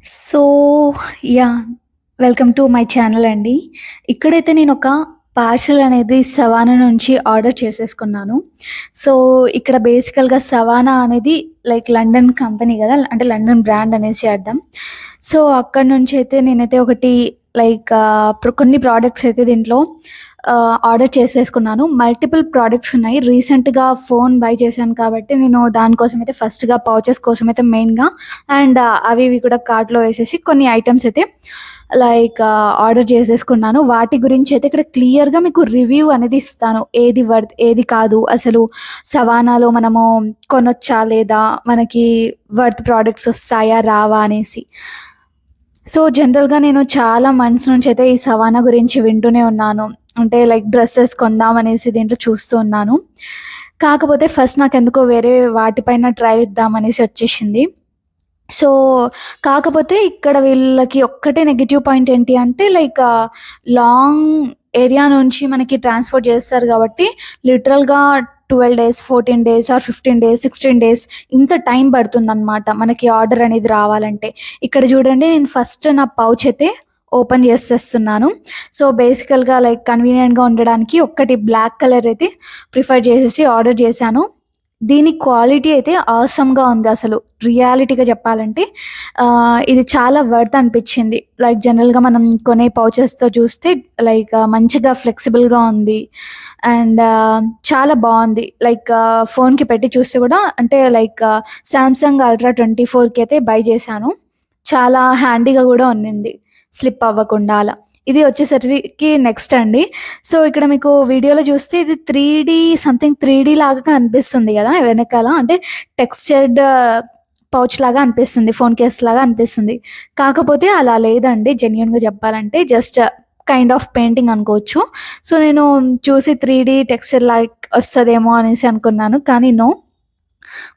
So, yeah! Welcome to my channel అండి. ఇక్కడైతే నేనొక పార్సెల్ అనేది సవానా నుంచి ఆర్డర్ చేసేసుకున్నాను. సో, ఇక్కడ బేసికల్‌గా సవానా అనేది లైక్ లండన్ కంపెనీ గదా! అంటే లండన్ బ్రాండ్ అనేసి అర్థం. సో, అక్కడి నుంచయితే నేనైతే ఒకటి లైక్ కొన్ని ప్రొడక్ట్స్ అయితే దీంట్లో ఆర్డర్ చేసేసుకున్నాను. మల్టిపుల్ ప్రొడక్ట్స్ ఉన్నాయి. రీసెంట్‌గా ఫోన్ బై చేశాను కాబట్టి నేను దానికోసమైతే ఫస్ట్‌గా పౌచెస్ కోసమైతే మెయిన్‌గా అండ్ అవి ఇవి కూడా కార్ట్‌లో వేసేసి కొన్ని ఐటెమ్స్ అయితే లైక్ ఆర్డర్ చేసేసుకున్నాను. వాటి గురించయితే ఇక్కడ క్లియర్‌గా మీకు రివ్యూ అనేది ఇస్తాను. ఏది వర్త్, ఏది కాదు, అసలు సవానాలో మనము కొనొచ్చా లేదా, మనకి వర్త్ ప్రొడక్ట్స్ వస్తాయా, రావా అనేసి. సో, జనరల్‌గా నేను చాలా మంత్స్ నుంచయితే ఈ సవానా గురించి వింటూనే ఉన్నాను. అంటే లైక్ డ్రెసెస్ కొందాం అనేసి దీంట్లో చూస్తూ ఉన్నాను. కాకపోతే ఫస్ట్ నాకెందుకో వేరే వాటిపైన ట్రయల్ ఇద్దామనేసి వచ్చేసింది. సో, కాకపోతే ఇక్కడ వీళ్ళకి ఒక్కటే నెగెటివ్ పాయింట్ ఏంటి అంటే లైక్ లాంగ్ ఏరియా నుంచి మనకి ట్రాన్స్‌పోర్ట్ చేస్తారు గాబట్టి లిటరల్‌గా 12 days, 14 days or 15 days, 16 days ఇంత టైం పడుతుందనమాట మనకి ఆర్డర్ అనేది రావాలంటే. ఇక్కడ చూడండి నేను ఫస్ట్ నా పౌచ్ అయితే ఓపెన్ చేసేస్తున్నాను. సో, బేసికల్‌గా లైక్ కన్వీనియంట్‌గా ఉండడానికి ఒక్కటి బ్లాక్ కలర్ అయితే ప్రిఫర్ చేసేసి ఆర్డర్ చేశాను. దీని క్వాలిటీ అయితే ఆసమ్‌గా ఉంది అసలు. రియాలిటీగా చెప్పాలంటే ఇది చాలా వర్త్ అనిపిచ్చింది. లైక్ జనరల్‌గా మనం కొనే పౌచెస్‌తో చూస్తే లైక్ మంచిగా ఫ్లెక్సిబుల్‌గా ఉంది. అండ్ చాలా బావుంది. లైక్ ఫోన్‌కి పెట్టి చూస్తే కూడా అంటే లైక్ సామ్‌సంగ్ అల్ట్రా 24కి అయితే బై చేశాను. చాలా హ్యాండీగా గూడా ఉన్నింది. స్లిప్ అవ్వకుండా అలా. ఇది వచ్చేసరికి నెక్స్ట్ అండి. సో, ఇక్కడ మీకు వీడియోలో చూస్తే ఇది 3 డీ లాగా కనిపిస్తుంది గదా! వెనకాల అంటే టెక్స్చర్డ్ పౌచ్ లాగా అనిపిస్తుంది. ఫోన్ కేస్ లాగా అనిపిస్తుంది. కాకపోతే అలా లేదండి జెన్యూన్‌గా చెప్పాలంటే. జస్ట్ కైండ్ ఆఫ్ పెయింటింగ్ అనుకోవచ్చు. సో, నేను చూసి 3 డీ టెక్స్చర్ లైక్ వస్తదేమో అనేసి అనుకున్నాను. కానీ నో.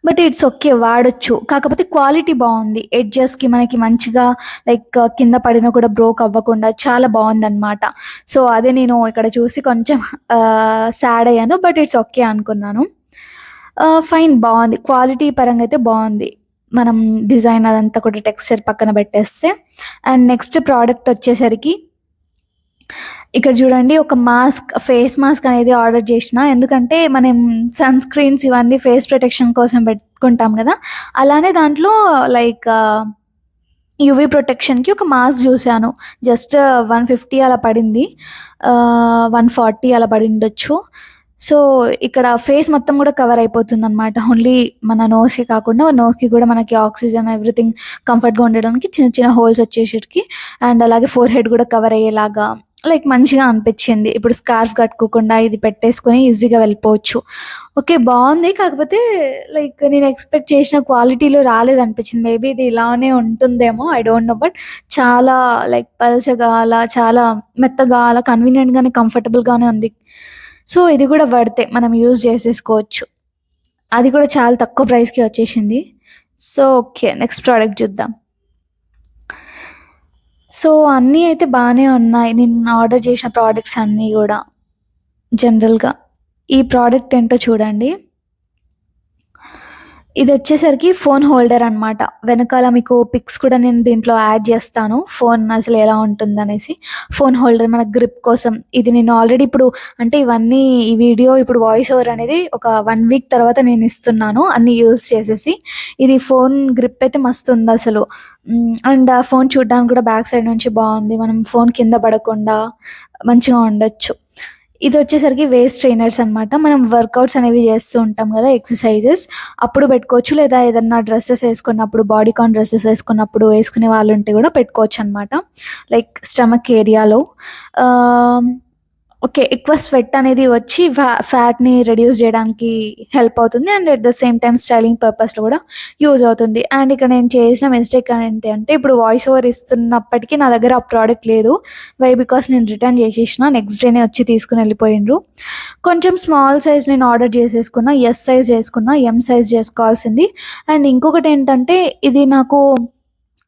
But it's okay. వాడొచ్చు. కాకపోతే క్వాలిటీ బావుంది. ఎడ్జెస్‌కి మనకి మంచిగా లైక్ కింద పడినా కూడా బ్రోక్ అవ్వకుండా చాలా బావుందనమాట. సో, అదే నేను ఇక్కడ చూసి కొంచెం సాడ్ అయ్యాను. బట్ ఇట్స్ ఓకే అనుకున్నాను. ఫైన్ బావుంది. క్వాలిటీ పరంగా అయితే బావుంది. మనం డిజైన్ అదంతా కూడా టెక్స్చర్ పక్కన పెట్టేస్తే. అండ్ నెక్స్ట్ ప్రోడక్ట్ వచ్చేసరికి ఇక్కడ చూడండి ఒక ఫేస్ మాస్క్ అనేది ఆర్డర్ చేసిన. ఎందుకంటే మనం సన్ స్క్రీన్స్ ఇవన్నీ ఫేస్ ప్రొటెక్షన్ కోసం పెట్టుకుంటాం గదా! అలానే దాంట్లో లైక్ యూవీ ప్రొటెక్షన్‌కి ఒక మాస్క్ చూసాను. జస్ట్ 150 అలా పడింది. 140 అలా పడిండొచ్చు. సో, ఇక్కడ ఫేస్ మొత్తం గూడా కవర్ అయిపోతుందనమాట. ఓన్లీ మన నోసే కాకుండా నోస్‌కి గూడా మనకి ఆక్సిజన్ ఎవ్రీథింగ్ కంఫర్ట్‌గా ఉండడానికి చిన్న చిన్న హోల్స్ వచ్చేసిటికి అండ్ అలాగే ఫోర్ హెడ్ గూడా కవర్ అయ్యేలాగా లైక్ మంచిగా అనిపిచ్చింది. ఇప్పుడు స్కార్ఫ్ కట్టుకోకుండా ఇది పెట్టేసుకొని ఈజీగా వెళ్ళిపోవచ్చు. ఓకే. బావుంది. కాకపోతే లైక్ నేను ఎక్స్‌పెక్ట్ చేసిన క్వాలిటీలో రాలేదనిపించింది. మేబీ ఇది ఇలానే ఉంటుందేమో ఐ డోంట్ నో. బట్ చాలా లైక్ పల్చగా అలా చాలా మెత్తగా అలా కన్వీనియంట్‌గానే కంఫర్టబుల్‌గానే ఉంది. సో, ఇది గూడా వర్తే. మనం యూజ్ చేసేసుకోవచ్చు. అది కూడా చాలా తక్కువ ప్రైస్‌కే వచ్చేసింది. So, okay. నెక్స్ట్ ప్రోడక్ట్ చూద్దాం. సో, అన్నీ అయితే బానే ఉన్నాయి. నేను ఆర్డర్ చేసిన ప్రొడక్ట్స్ అన్నీ గూడా జనరల్‌గా. ఈ ప్రోడక్ట్ ఏంటో చూడండి. ఇదొచ్చేసరికి ఫోన్ హోల్డర్ అనమాట. వెనకాల మీకు పిక్స్ కూడా నేను దీంట్లో యాడ్ జేస్తాను. ఫోన్ అసలు ఎలా ఉంటుందనేసి. ఫోన్ హోల్డర్ మన గ్రిప్ కోసం. ఇది నేను ఆల్రెడీ ఇప్పుడు అంటే ఇవన్నీ ఈ వీడియో ఇప్పుడు వాయిస్ ఓవర్ అనేది ఒక 1 వీక్ తర్వాత నేనిస్తున్నాను అన్నీ యూజ్ చేసేసి. ఇది ఫోన్ గ్రిప్ అయితే మస్తుందసలు. అండ్ ఆ ఫోన్ చూడ్డానికి కూడా బ్యాక్ సైడ్ నుంచి బావుంది. మనం ఫోన్ కింద పడకుండా మంచిగా ఉండొచ్చు. ఇదొచ్చేసరికి వేస్ట్ ట్రైనర్స్ అనమాట. మనం వర్కౌట్స్ అనేవి చేస్తూ ఉంటాం గదా! ఎక్సర్‌సైజెస్ అప్పుడు పెట్టుకోవచ్చు. లేదా ఏదన్నా డ్రెసెస్ ఏసుకున్నప్పుడు బాడీకాన్ డ్రెసెస్ ఏసుకున్నప్పుడు వేసుకునే వాళ్ళుంటే గూడా పెట్టుకోవచ్చనమాట. లైక్ స్టమక్ ఏరియాలో. ఆహ్, ఓకే. ఎక్కువ స్వెట్ అనేది వచ్చి ఫ్యాట్‌ని రెడ్యూస్ జేయడానికి హెల్ప్ అవుతుంది. And at the same time styling పర్పస్‌లో గూడా యూజ్ అవుతుంది. అండ్ ఇక్కడ నేను చేసిన మిస్టేక్ ఏంటి అంటే ఇప్పుడు వాయిస్ ఓవర్ ఇస్తున్నప్పటికి నా దగ్గర ఆ ప్రోడక్ట్ లేదు. బికాస్ నేను రిటర్న్ చేసేసిన. నెక్స్ట్ డేనే వచ్చి తీసుకొని ఎళ్ళిపోయిండ్రు. కొంచెం స్మాల్ సైజ్ నేను ఆర్డర్ చేసేసుకున్నా. ఎస్ సైజ్ చేసుకున్నా. ఎం సైజ్ చేసుకోవాల్సింది. అండ్ ఇంకొకటేంటంటే ఇది నాకు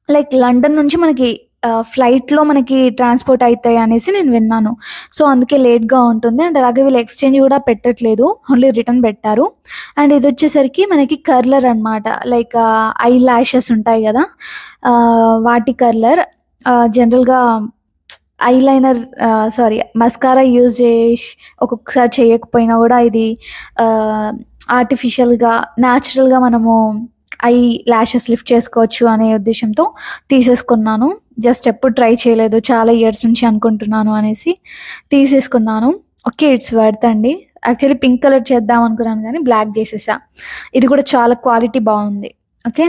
లైక్ లండన్ నుంచి మనకి ఫ్లైట్‌లో మనకి ట్రాన్స్‌పోర్ట్ అయితాయి అనేసి నేను విన్నాను. సో, అందుకే లేట్‌గా ఉంటుంది. అండ్ అలాగే వీళ్ళు ఎక్స్‌చేంజ్ గూడా పెట్టట్లేదు. ఓన్లీ రిటర్న్ పెట్టారు. అండ్ ఇదొచ్చేసరికి మనకి కర్లర్ అనమాట. లైక్ ఐ లాషెస్ ఉంటాయి గదా! వాటి కర్లర్. జనరల్‌గా ఐలైనర్ మస్కారా యూజ్ ఒక్కొక్కసారి చేయకపోయినా గూడా ఇది ఆహ్, ఆర్టిఫిషియల్‌గా, న్యాచురల్‌గా మనము ఐ లాషెస్ లిఫ్ట్ చేసుకోవచ్చు అనే ఉద్దేశ్యంతో తీసేసుకున్నాను. జస్ట్ ఎప్పుడు ట్రై చేయలేదు. చాలా ఇయర్స్ నుంచి అనుకుంటున్నాను అనేసి తీసేసుకున్నాను. ఓకే. ఇట్స్ వర్త్ అండి. యాక్చువల్లీ పింక్ కలర్ చేద్దాం అనుకున్నాను గానీ బ్లాక్ జేసేసా. ఇది కూడా చాలా క్వాలిటీ బావుంది. ఓకే.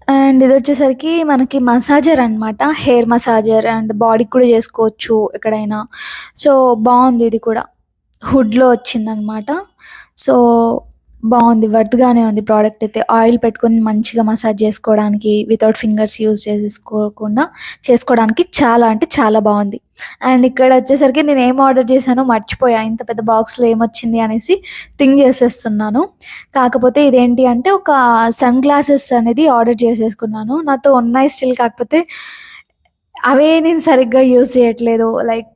అండ్ ఇదొచ్చేసరికి మనకి మసాజర్ అనమాట. హెయిర్ మసాజర్ అండ్ బాడీకి కూడా జేసుకోవచ్చు ఎక్కడైనా. సో, బావుంది ఇది కూడా. హుడ్‌లో వచ్చిందనమాట. సో, బావుంది. వర్త్‌గానే ఉంది ప్రోడక్ట్ అయితే. ఆయిల్ పెట్టుకొని మంచిగా మసాజ్ జేసుకోవడానికి వితౌట్ ఫింగర్స్ యూజ్ చేసేసుకోకుండా చేసుకోవడానికి చాలా అంటే చాలా బావుంది. అండ్ ఇక్కడొచ్చేసరికి నేనేం ఆర్డర్ చేశానో మర్చిపోయా. ఇంత పెద్ద బాక్స్‌లో ఏమొచ్చింది అనేసి థింక్ చేసేస్తున్నాను. కాకపోతే ఇదేంటి అంటే ఒక సన్ గ్లాసెస్ అనేది ఆర్డర్ చేసేసుకున్నాను. నాతో ఉన్నాయి స్టిల్. కాకపోతే అవే నేను సరిగ్గా యూజ్ చేయట్లేదు. లైక్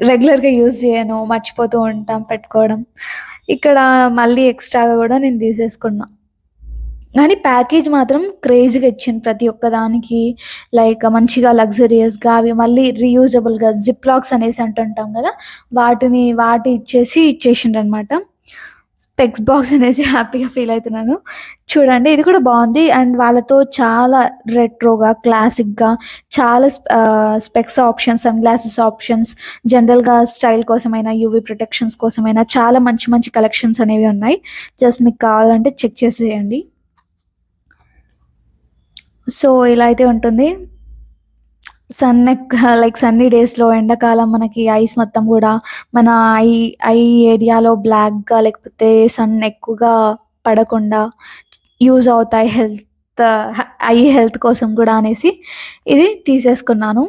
రెగ్యులర్‌గా యూజ్ చేయను. మర్చిపోతూ ఉంటాం పెట్టుకోవడం. ఇక్కడ మళ్ళీ ఎక్స్‌ట్రాగా గూడా నేను తీసేసుకున్నా. కానీ ప్యాకేజ్ మాత్రం క్రేజీగా ఇచ్చిండు ప్రతి ఒక్క దానికి. లైక్ మంచిగా లగ్జరియస్‌గా అవి మళ్ళీ రీయూజబుల్‌గా జిప్ లాక్స్ అనేసి అంటుంటాం గదా! వాటి ఇచ్చేసిండనమాట. స్పెక్స్ బాక్స్ అనేసి హ్యాపీగా ఫీల్ అయితున్నాను. చూడండి ఇది కూడా బావుంది. అండ్ వాళ్ళతో చాలా రెట్రోగా, క్లాసిక్‌గా చాలా specs options, sun glasses options, జనరల్‌గా స్టైల్ కోసమైనా, యూవీ ప్రొటెక్షన్స్ కోసమైనా చాలా మంచి మంచి కలెక్షన్స్ అనేవి ఉన్నాయి. జస్ట్ మీకు కావాలంటే చెక్ చేసేయండి. సో, ఇలా అయితే ఉంటుంది. సన్నీ డేస్‌లో ఎండాకాలం మనకి ఐస్ మొత్తం గూడా మన ఐ ఐ ఏరియాలో బ్లాక్‌గా లేకపోతే సన్ ఎక్కువగా పడకుండా యూజ్ అవుతాయి ఐ హెల్త్ కోసం గూడా అనేసి ఇది తీసేసుకున్నాను.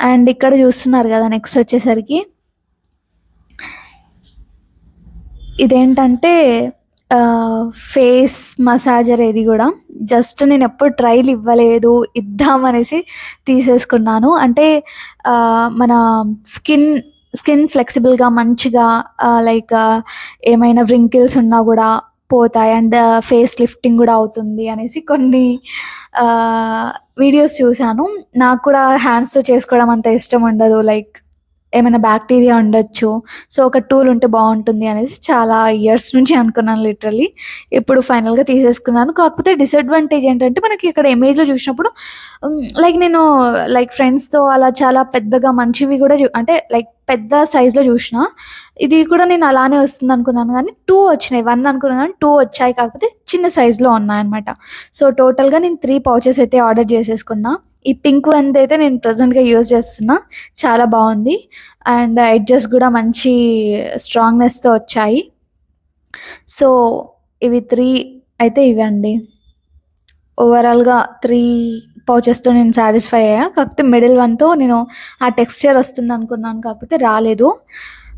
అండ్ ఇక్కడ చూస్తున్నారు గదా! నెక్స్ట్ వచ్చేసరికి ఇదేంటంటే ఫేస్ మసాజర్ ఇది గూడా. జస్ట్ నేనెప్పుడు ట్రైల్ ఇవ్వలేదు. ఇద్దామనేసి తీసేసుకున్నాను. అంటే మన స్కిన్ స్కిన్ ఫ్లెక్సిబుల్‌గా మంచిగా లైక్ ఏమైనా వ్రింకిల్స్ ఉన్నా గూడా పోతాయి. అండ్ ఫేస్ లిఫ్టింగ్ గూడా అవుతుంది అనేసి కొన్ని వీడియోస్ చూసాను. నాకు కూడా హ్యాండ్స్‌తో చేసుకోవడం అంత ఇష్టం ఉండదు. లైక్ ఏమైనా బాక్టీరియా ఉండొచ్చు. సో, ఒక టూల్ ఉంటే బావుంటుంది అనేసి చాలా ఇయర్స్ నుంచి అనుకున్నాను లిటరల్లీ. ఇప్పుడు ఫైనల్‌గా తీసేసుకున్నాను. కాకపోతే డిసడ్వాంటేజ్ ఏంటంటే మనకి ఇక్కడ ఇమేజ్‌లో చూసినప్పుడు లైక్ నేను ఫ్రెండ్స్‌తో అలా చాలా పెద్దగా మంచివి గూడా అంటే లైక్ పెద్ద సైజ్‌లో జూషిన. ఇది కూడా నేను అలానే వస్తుందనుకున్నాను గానీ 2 వచ్చినాయి. 1 అనుకున్నాను గానీ 2 వచ్చాయి. కాకపోతే చిన్న సైజ్‌లో ఉన్నాయన్నమాట. సో, టోటల్‌గా నేను 3 పౌచెస్ అయితే ఆర్డర్ చేసేసుకున్నా. ఈ పింక్ వన్‌దయితే నేను ప్రెజెంట్‌గా యూజ్ చేస్తున్నా. చాలా బావుంది. అండ్ ఎడ్జెస్ గూడా మంచి స్ట్రాంగ్‌నెస్‌తో వచ్చాయి. సో, ఇవి 3 అయితే ఇవండి. ఓవరాల్‌గా 3 పౌచెస్‌తో నేను సాటిస్ఫై అయ్యా. కాకపోతే మిడిల్ వన్‌తో నేను ఆ టెక్స్చర్ వస్తుందనుకున్నాను. కాకపోతే రాలేదు.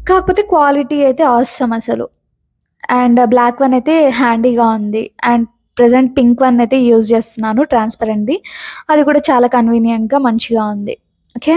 కాకపోతే క్వాలిటీ అయితే ఆసమ్ అసలు. అండ్ బ్లాక్ వన్ అయితే హ్యాండీగా ఉంది. అండ్ ప్రెజెంట్ పింక్ వన్ అయితే యూజ్ చేస్తున్నాను ట్రాన్స్‌పరెంట్‌ది. అది కూడా చాలా కన్వీనియంట్‌గా మంచిగా ఉంది. ఓకే.